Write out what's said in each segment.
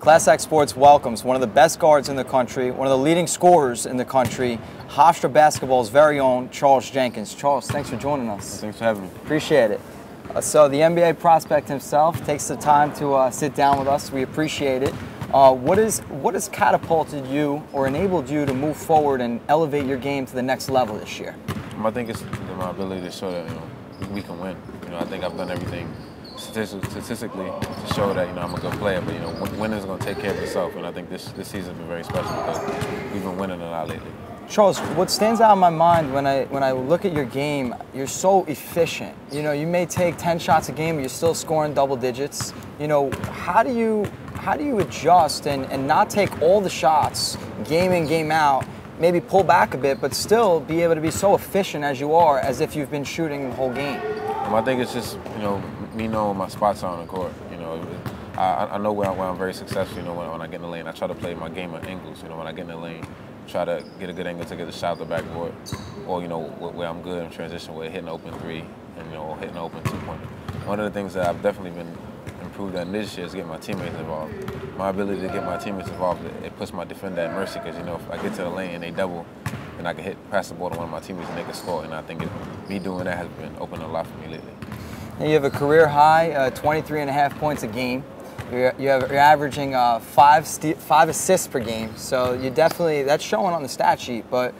Class X Sports welcomes one of the best guards in the country, one of the leading scorers in the country, Hofstra Basketball's very own Charles Jenkins. Charles, thanks for joining us. Thanks for having me. Appreciate it. So the NBA prospect himself takes the time to sit down with us. We appreciate it. What has catapulted you or enabled you to move forward and elevate your game to the next level this year? I think it's my ability to show that we can win. I think I've done everything statistically to show that I'm a good player, but winning is going to take care of itself, and I think this season has been very special because we've been winning a lot lately. Charles, what stands out in my mind when I look at your game, you're so efficient. You may take 10 shots a game, but you're still scoring double digits. How do you adjust and not take all the shots game in, game out, maybe pull back a bit, but still be able to be so efficient as you are, as if you've been shooting the whole game? I think it's just me knowing my spots are on the court. I know where I'm very successful. When I get in the lane, I try to play my game at angles. When I get in the lane, try to get a good angle to get a shot at the backboard, or where I'm good in transition, where hitting open three and or hitting open 2-pointer. One of the things that I've definitely been improved on this year is getting my teammates involved. My ability to get my teammates involved, it puts my defender at mercy because if I get to the lane and they double, then I can pass the ball to one of my teammates and they can score. And I think me doing that has been opening a lot for me lately. Now you have a career high 23.5 points a game. You're averaging 5 assists per game, so that's showing on the stat sheet. But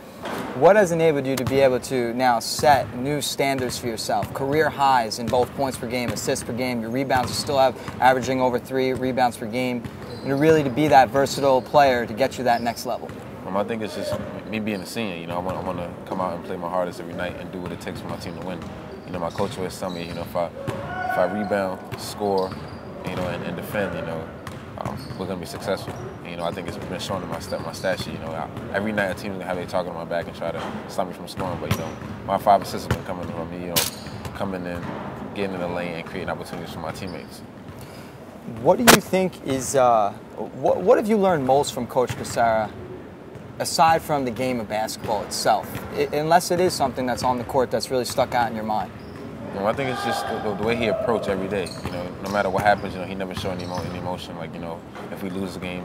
what has enabled you to be able to now set new standards for yourself? Career highs in both points per game, assists per game. Your rebounds you still have averaging over 3 rebounds per game. Really to be that versatile player to get you that next level. I think it's just me being a senior. I want to come out and play my hardest every night and do what it takes for my team to win. My coach always tell me, if I rebound, score, and defend, we're gonna be successful. I think it's been shown in my stat sheet. Every night a team's gonna have a target on my back and try to stop me from scoring. But my 5 assists have been coming from me. Coming in, getting in the lane, and creating opportunities for my teammates. What do you think is what have you learned most from Coach Cassara, aside from the game of basketball itself, unless it is something that's on the court that's really stuck out in your mind? I think it's just the way he approached every day. No matter what happens, he never showed any emotion. Like, if we lose the game,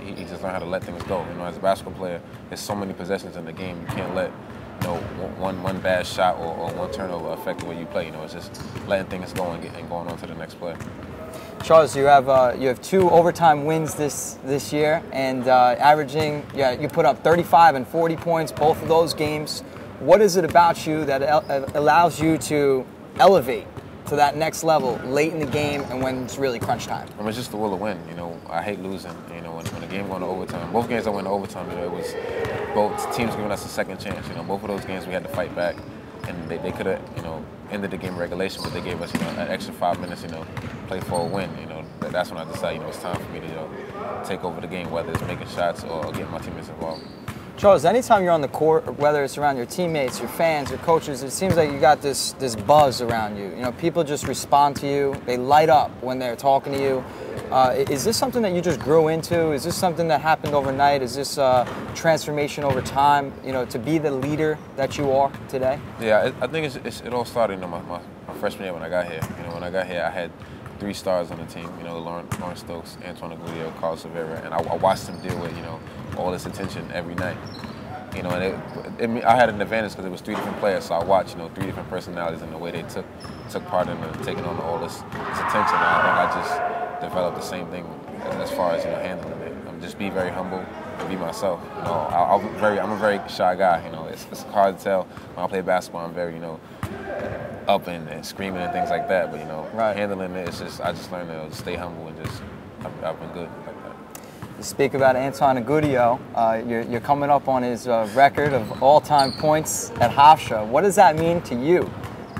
he just learned how to let things go. As a basketball player, there's so many possessions in the game. You can't let, one bad shot or one turnover affect the way you play. It's just letting things go and going on to the next play. Charles, you have 2 overtime wins this year, and you put up 35 and 40 points both of those games. What is it about you that allows you to elevate to that next level late in the game and when it's really crunch time? It's just the will to win. I hate losing. When the game going to overtime, both games I went to overtime, it was both teams giving us a second chance. Both of those games we had to fight back, and they could have, ended the game in regulation, but they gave us, an extra 5 minutes, play for a win. That's when I decided, it's time for me to take over the game, whether it's making shots or getting my teammates involved. Charles, anytime you're on the court, whether it's around your teammates, your fans, your coaches, it seems like you got this buzz around you. People just respond to you. They light up when they're talking to you. Is this something that you just grew into? Is this something that happened overnight? Is this a transformation over time, to be the leader that you are today? Yeah, I think it all started my freshman year when I got here. When I got here, I had 3 stars on the team, Lawrence Stokes, Antoine Agudio, Carlos Severa, and I watched them deal with, all this attention every night. And I had an advantage because it was 3 different players, so I watched, 3 different personalities and the way they took part in taking on all this attention. And I think I just developed the same thing as far as, handling it. Just be very humble and be myself. I'm a very shy guy. It's hard to tell when I play basketball. I'm very, up and screaming and things like that. But right. Handling it, I just learned to stay humble and I've been good like that. You speak about Antoine Agudio. You're coming up on his record of all-time points at Hofstra. What does that mean to you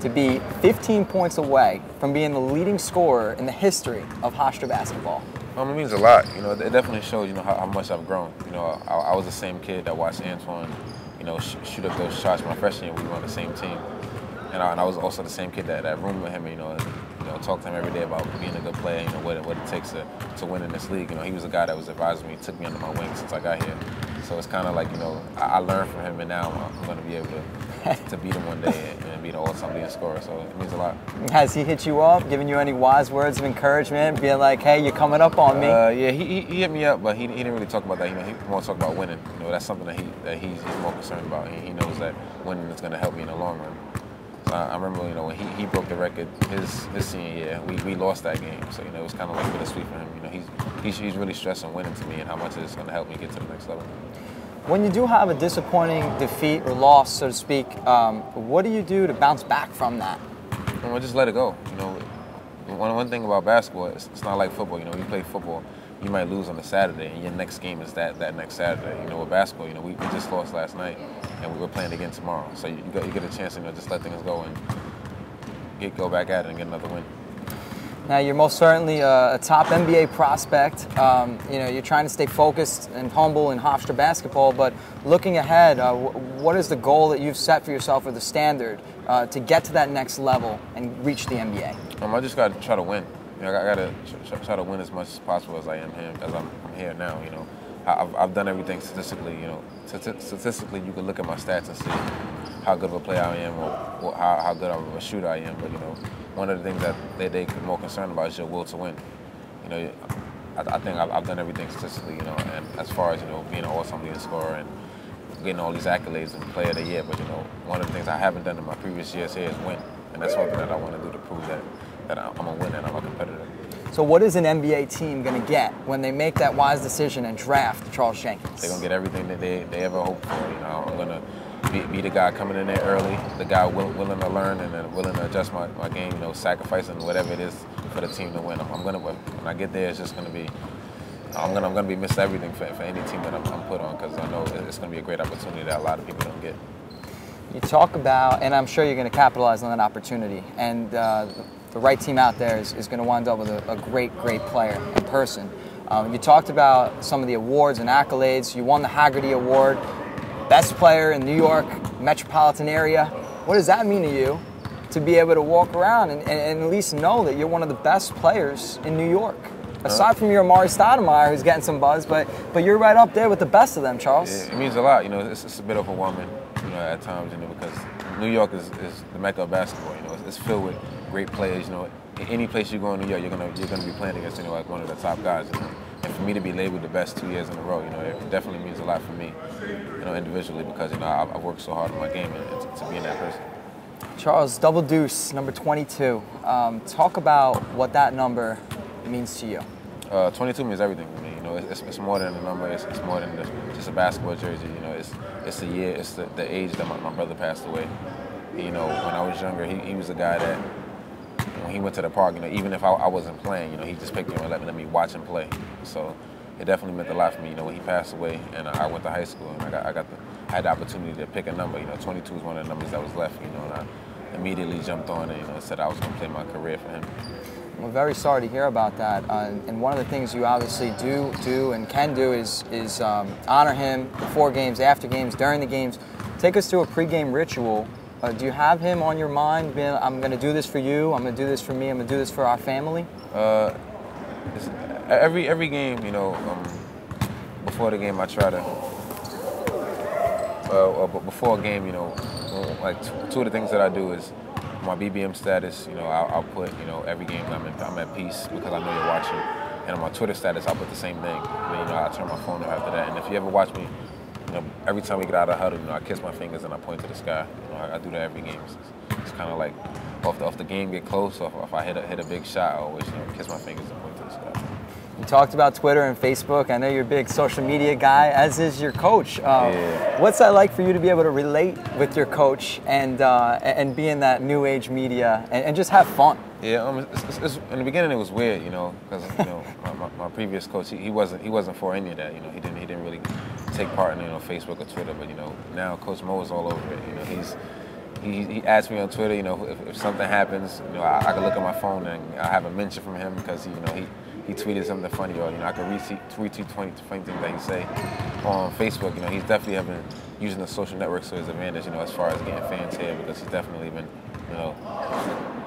to be 15 points away from being the leading scorer in the history of Hofstra basketball? It means a lot. It definitely shows, how much I've grown. I was the same kid that watched Antoine, shoot up those shots my freshman year. We were on the same team. And I was also the same kid that roomed with him, talked to him every day about being a good player, what it takes to win in this league. He was a guy that was advising me, took me under my wing since I got here. So it's kind of like, I learned from him, and now I'm going to be able to beat him one day and be be the all-time leading scorer. So it means a lot. Has he hit you up, giving you any wise words of encouragement, being like, "Hey, you're coming up on me"? Yeah, he hit me up, but he didn't really talk about that. He more talk about winning. That's something that he's more concerned about. He knows that winning is going to help me in the long run. So I remember, when he broke the record his senior year, we lost that game. So it was kind of like bittersweet for him. He's really stressing winning to me and how much it's going to help me get to the next level. When you do have a disappointing defeat or loss, so to speak, what do you do to bounce back from that? Just let it go. One thing about basketball, it's not like football. You play football, you might lose on a Saturday, and your next game is that next Saturday. With basketball, we just lost last night, and we were playing again tomorrow. So you get a chance to just let things go and go back at it and get another win. Now, you're most certainly a top NBA prospect. You're trying to stay focused and humble in Hofstra basketball, but looking ahead, what is the goal that you've set for yourself or the standard to get to that next level and reach the NBA? I just got to try to win. I got to try to win as much as possible as I am here, as I'm here now. I've done everything statistically. Statistically, you can look at my stats and see how good of a player I am or how good of a shooter I am. But one of the things that they're more concerned about is your will to win. I think I've done everything statistically. And as far as being an all-time leading scorer and getting all these accolades and player of the year. But one of the things I haven't done in my previous years here is win, and that's something that I want to do to prove that I'm a winner and I'm a competitor. So what is an NBA team going to get when they make that wise decision and draft Charles Jenkins? They're going to get everything that they ever hoped for. I'm going to be the guy coming in there early, the guy willing to learn and then willing to adjust my game, sacrificing whatever it is for the team to win. When I get there, it's just going to be, I'm going to be missing everything for any team that I'm put on, because I know it's going to be a great opportunity that a lot of people don't get. You talk about, and I'm sure you're going to capitalize on that opportunity, and the right team out there is going to wind up with a great player and person. You talked about some of the awards and accolades. You won the Haggerty Award, best player in New York metropolitan area. What does that mean to you to be able to walk around and at least know that you're one of the best players in New York? Aside from your Amari Stoudemire, who's getting some buzz, but you're right up there with the best of them, Charles. Yeah, it means a lot. It's a bit overwhelming, at times, because New York is the mecca of basketball. It's filled with great players. Any place you go in New York, you're gonna be playing against like one of the top guys. And for me to be labeled the best 2 years in a row, it definitely means a lot for me, individually, because I've worked so hard on my game and to be in that person. Charles, double deuce, number 22. Talk about what that number means to you. 22 means everything to me. It's more than a number. It's more than just a basketball jersey. It's the year. It's the age that my brother passed away. When I was younger, he was a guy that when he went to the park, even if I wasn't playing, he just picked me up and let me watch him play. So it definitely meant a lot for me. When he passed away, and I went to high school, and I had the opportunity to pick a number. 22 was one of the numbers that was left. And I immediately jumped on it. Said I was going to play my career for him. I'm very sorry to hear about that. And one of the things you obviously do and can do is honor him before games, after games, during the games. Take us through a pregame ritual. Do you have him on your mind, being, I'm going to do this for you, I'm going to do this for me, I'm going to do this for our family? Every game, before the game I try to, before a game, like two of the things that I do is my BBM status, I'll put, every game I'm at peace because I know you're watching. And on my Twitter status, I'll put the same thing. I turn my phone off after that. And if you ever watch me, every time we get out of the huddle, I kiss my fingers and I point to the sky. I do that every game. It's kind of like, if the game get close, or if I hit a big shot, I always kiss my fingers and point to the sky. You talked about Twitter and Facebook. I know you're a big social media guy, as is your coach. Yeah. What's that like for you to be able to relate with your coach and be in that new age media and just have fun? Yeah, in the beginning it was weird, because my previous coach he wasn't for any of that. He didn't really take part in Facebook or Twitter. But now Coach Mo is all over it. He adds me on Twitter. If something happens, I can look at my phone and I have a mention from him because he tweeted something funny, or I can retweet funny things that he say on Facebook. He's definitely been using the social networks to his advantage. As far as getting fans here, because he's definitely been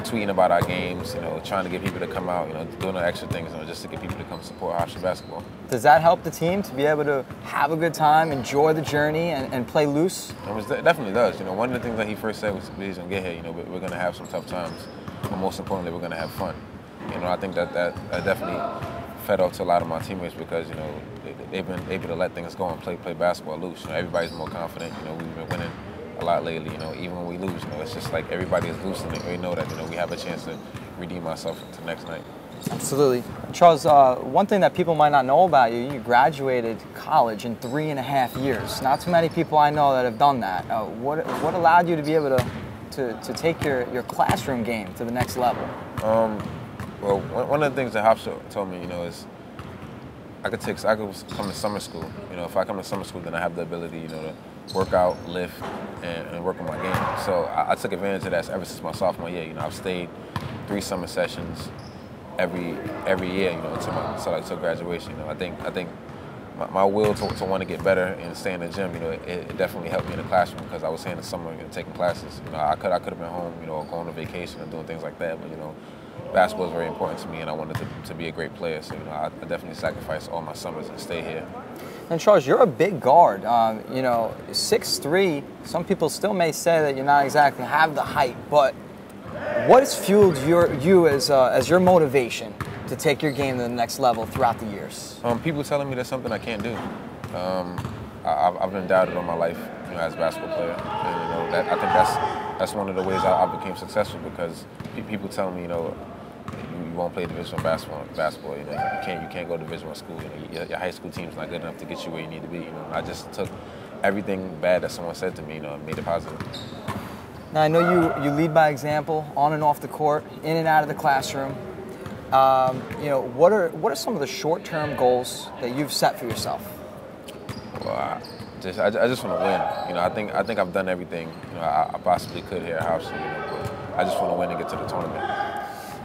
tweeting about our games, trying to get people to come out, doing the extra things, just to get people to come support Hofstra basketball. Does that help the team to be able to have a good time, enjoy the journey, and play loose? It definitely does. One of the things that he first said was he's going to get here, we're going to have some tough times, but most importantly, we're going to have fun. I think that definitely fed off to a lot of my teammates because, they've been able to let things go and play basketball loose. Everybody's more confident. We've been winning a lot lately. Even when we lose, it's just like everybody is loosening. We know that, we have a chance to redeem ourselves to next night. Absolutely. Charles, one thing that people might not know about you, you graduated college in 3.5 years. Not too many people I know that have done that. What allowed you to be able to take your classroom game to the next level? Well, one of the things that Hofstra told me, is I could come to summer school. If I come to summer school, then I have the ability, to work out, lift, and work on my game. So I took advantage of that ever since my sophomore year. I've stayed 3 summer sessions every year, until graduation. I think my will to want to get better and stay in the gym, it definitely helped me in the classroom because I was here in the summer, taking classes. I could have been home, or going on vacation or doing things like that, but basketball is very important to me, and I wanted to be a great player. So I definitely sacrificed all my summers and stay here. And Charles, you're a big guard. 6'3". Some people still may say that you're not exactly have the height, but what has fueled you as your motivation to take your game to the next level throughout the years? People telling me there's something I can't do. I've been doubted all my life, as a basketball player, and I think that's one of the ways I became successful because people tell me, you won't play Division I basketball. You can't go to Division I school. Your high school team's not good enough to get you where you need to be. I just took everything bad that someone said to me, and made it positive. Now I know you lead by example on and off the court, in and out of the classroom. What are some of the short-term goals that you've set for yourself? Well, I just want to win. I think I've done everything I possibly could here at Hofstra. But I just want to win and get to the tournament.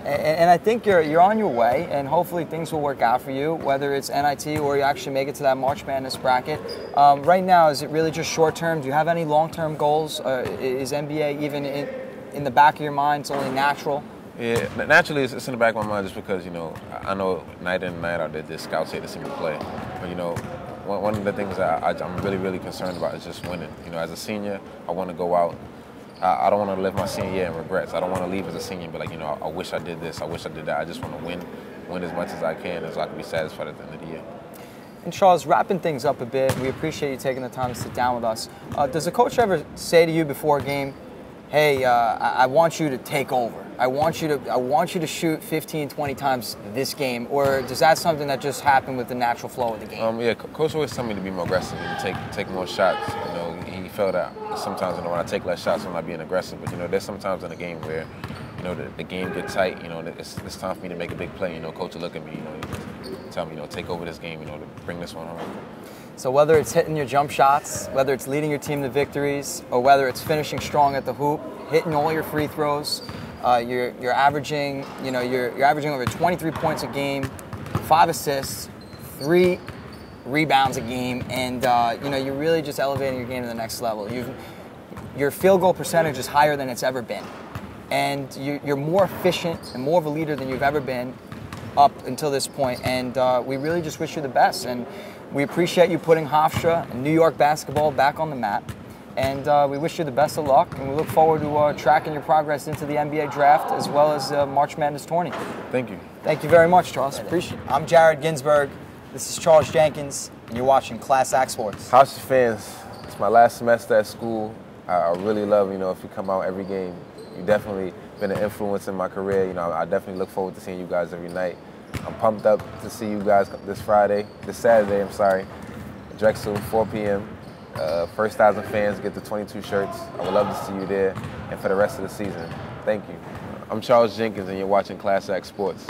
And I think you're on your way, and hopefully things will work out for you, whether it's NIT or you actually make it to that March Madness bracket. Right now, is it really just short-term? Do you have any long-term goals? Is NBA even in the back of your mind? It's only natural? Yeah, naturally it's in the back of my mind just because, I know night in and night out that the scouts here to see me play. But, one of the things that I'm really, really concerned about is just winning. As a senior, I want to go out. I don't want to live my senior year in regrets. I don't want to leave as a senior and be like, I wish I did this, I wish I did that. I just want to win as much as I can so I can be satisfied at the end of the year. And Charles, wrapping things up a bit, we appreciate you taking the time to sit down with us. Does a coach ever say to you before a game, hey, I want you to take over. I want you to shoot 15, 20 times this game, or does that something that just happened with the natural flow of the game? Yeah, coach always told me to be more aggressive and take more shots. He felt that sometimes when I take less shots, I'm not being aggressive. But there's sometimes in a game where the game gets tight. It's time for me to make a big play. Coach will look at me. Tell me, take over this game. To bring this one home. So whether it's hitting your jump shots, whether it's leading your team to victories, or whether it's finishing strong at the hoop, hitting all your free throws, you're averaging over 23 points a game, 5 assists, 3 rebounds a game, and you're really just elevating your game to the next level. Your field goal percentage is higher than it's ever been, and you're more efficient and more of a leader than you've ever been up until this point. And we really just wish you the best. And we appreciate you putting Hofstra and New York basketball back on the map. And we wish you the best of luck, and we look forward to tracking your progress into the NBA draft as well as the March Madness tourney. Thank you. Thank you very much, Charles. Appreciate it. I'm Jared Ginsberg. This is Charles Jenkins, and you're watching Class Act Sports. Hofstra fans, it's my last semester at school. I really love, if you come out every game. You've definitely been an influence in my career. I definitely look forward to seeing you guys every night. I'm pumped up to see you guys this Saturday, Drexel, 4 p.m. First 1,000 fans get the 22 shirts. I would love to see you there and for the rest of the season. Thank you. I'm Charles Jenkins, and you're watching Class Act Sports.